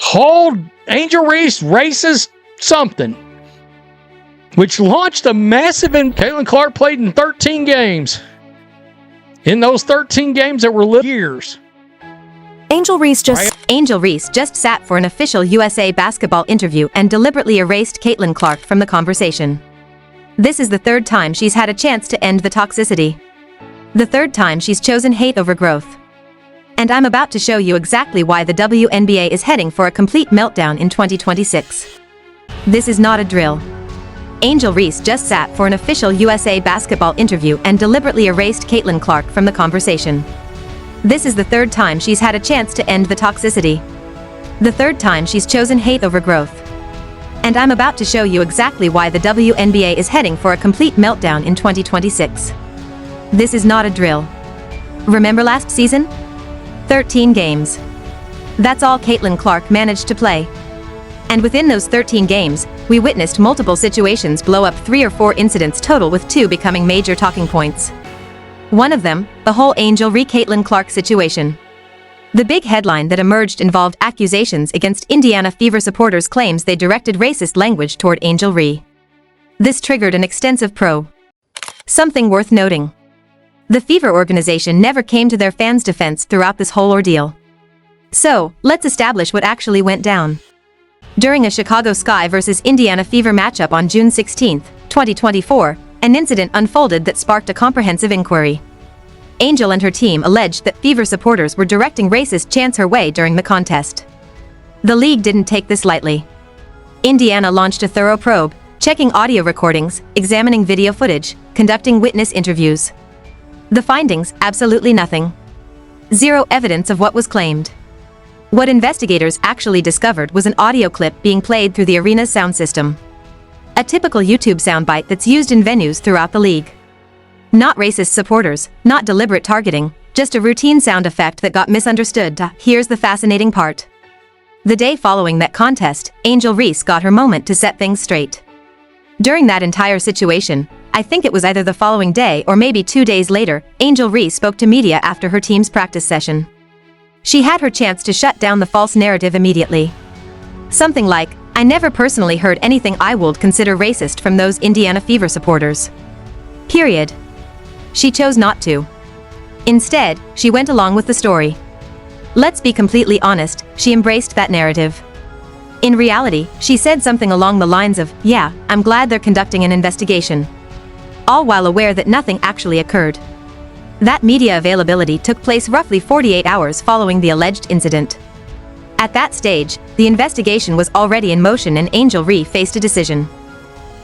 called Angel Reese racist something, which launched a massive, and Caitlin Clark played in 13 games. In those 13 games that were years. Angel Reese just sat for an official USA Basketball interview and deliberately erased Caitlin Clark from the conversation. This is the third time she's had a chance to end the toxicity. The third time she's chosen hate over growth. And I'm about to show you exactly why the WNBA is heading for a complete meltdown in 2026. This is not a drill. Angel Reese just sat for an official USA Basketball interview and deliberately erased Caitlin Clark from the conversation. This is the third time she's had a chance to end the toxicity. The third time she's chosen hate over growth. And I'm about to show you exactly why the WNBA is heading for a complete meltdown in 2026. This is not a drill. Remember last season? 13 games. That's all Caitlin Clark managed to play. And within those 13 games, we witnessed multiple situations blow up 3 or 4 incidents total, with 2 becoming major talking points. One of them, the whole Angel Reese Caitlin Clark situation. The big headline that emerged involved accusations against Indiana Fever supporters' claims they directed racist language toward Angel Reese. This triggered an extensive probe. Something worth noting. The Fever organization never came to their fans' defense throughout this whole ordeal. So, let's establish what actually went down. During a Chicago Sky vs. Indiana Fever matchup on June 16, 2024, an incident unfolded that sparked a comprehensive inquiry. Angel and her team alleged that Fever supporters were directing racist chants her way during the contest. The league didn't take this lightly. Indiana launched a thorough probe, checking audio recordings, examining video footage, conducting witness interviews. The findings, absolutely nothing. Zero evidence of what was claimed. What investigators actually discovered was an audio clip being played through the arena's sound system. A typical YouTube soundbite that's used in venues throughout the league. Not racist supporters, not deliberate targeting, just a routine sound effect that got misunderstood. Here's the fascinating part. The day following that contest, Angel Reese got her moment to set things straight. During that entire situation, I think it was either the following day or maybe 2 days later, Angel Reese spoke to media after her team's practice session. She had her chance to shut down the false narrative immediately. Something like, "I never personally heard anything I would consider racist from those Indiana Fever supporters. Period." She chose not to. Instead, she went along with the story. Let's be completely honest, she embraced that narrative. In reality, she said something along the lines of, "Yeah, I'm glad they're conducting an investigation." All while aware that nothing actually occurred. That media availability took place roughly 48 hours following the alleged incident. At that stage, the investigation was already in motion and Angel Reese faced a decision.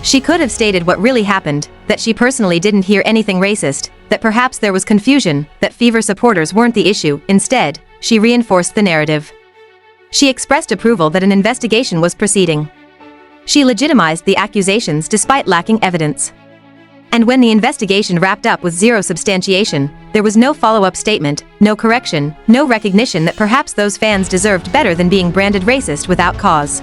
She could have stated what really happened, that she personally didn't hear anything racist, that perhaps there was confusion, that Fever supporters weren't the issue. Instead, she reinforced the narrative. She expressed approval that an investigation was proceeding. She legitimized the accusations despite lacking evidence. And when the investigation wrapped up with zero substantiation, there was no follow-up statement, no correction, no recognition that perhaps those fans deserved better than being branded racist without cause.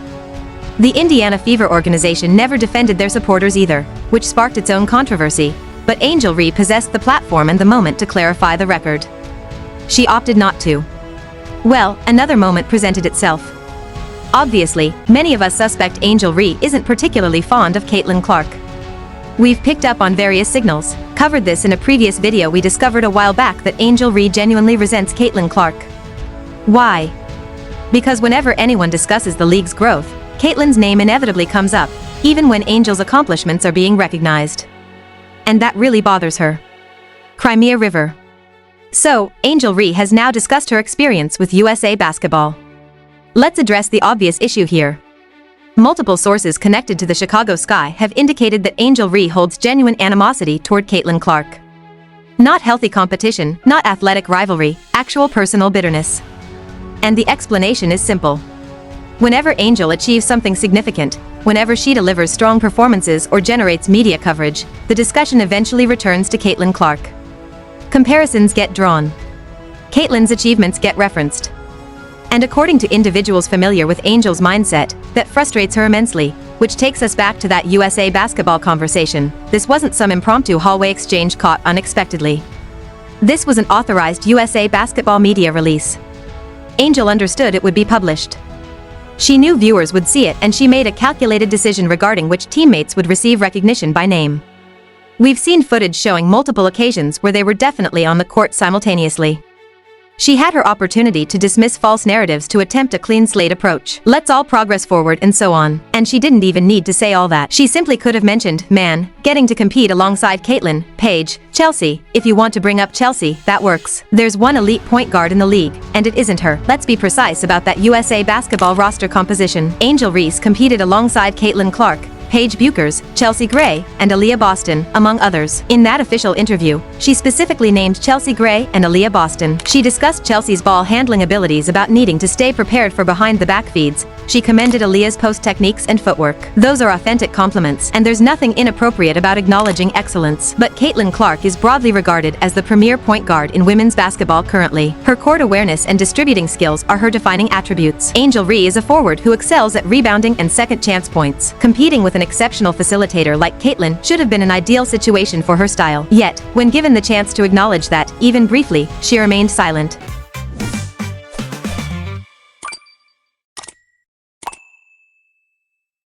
The Indiana Fever organization never defended their supporters either, which sparked its own controversy, but Angel Reese possessed the platform and the moment to clarify the record. She opted not to. Well, another moment presented itself. Obviously, many of us suspect Angel Reese isn't particularly fond of Caitlin Clark. We've picked up on various signals, covered this in a previous video. We discovered a while back that Angel Reese genuinely resents Caitlin Clark. Why? Because whenever anyone discusses the league's growth, Caitlin's name inevitably comes up, even when Angel's accomplishments are being recognized. And that really bothers her. Crimea River. So, Angel Reese has now discussed her experience with USA Basketball. Let's address the obvious issue here. Multiple sources connected to the Chicago Sky have indicated that Angel Reese holds genuine animosity toward Caitlin Clark. Not healthy competition, not athletic rivalry, actual personal bitterness. And the explanation is simple. Whenever Angel achieves something significant, whenever she delivers strong performances or generates media coverage, the discussion eventually returns to Caitlin Clark. Comparisons get drawn. Caitlin's achievements get referenced. And according to individuals familiar with Angel's mindset, that frustrates her immensely, which takes us back to that USA Basketball conversation. This wasn't some impromptu hallway exchange caught unexpectedly. This was an authorized USA Basketball media release. Angel understood it would be published. She knew viewers would see it, and she made a calculated decision regarding which teammates would receive recognition by name. We've seen footage showing multiple occasions where they were definitely on the court simultaneously. She had her opportunity to dismiss false narratives to attempt a clean slate approach. Let's all progress forward and so on. And she didn't even need to say all that. She simply could have mentioned, man, getting to compete alongside Caitlin, Paige, Chelsea. If you want to bring up Chelsea, that works. There's one elite point guard in the league, and it isn't her. Let's be precise about that USA basketball roster composition. Angel Reese competed alongside Caitlin Clark, Paige Buchers, Chelsea Gray, and Aaliyah Boston, among others. In that official interview, she specifically named Chelsea Gray and Aaliyah Boston. She discussed Chelsea's ball handling abilities about needing to stay prepared for behind-the-back feeds. She commended Aaliyah's post techniques and footwork. Those are authentic compliments, and there's nothing inappropriate about acknowledging excellence. But Caitlin Clark is broadly regarded as the premier point guard in women's basketball currently. Her court awareness and distributing skills are her defining attributes. Angel Reese is a forward who excels at rebounding and second-chance points. Competing with an exceptional facilitator like Caitlin should have been an ideal situation for her style. Yet, when given the chance to acknowledge that, even briefly, she remained silent.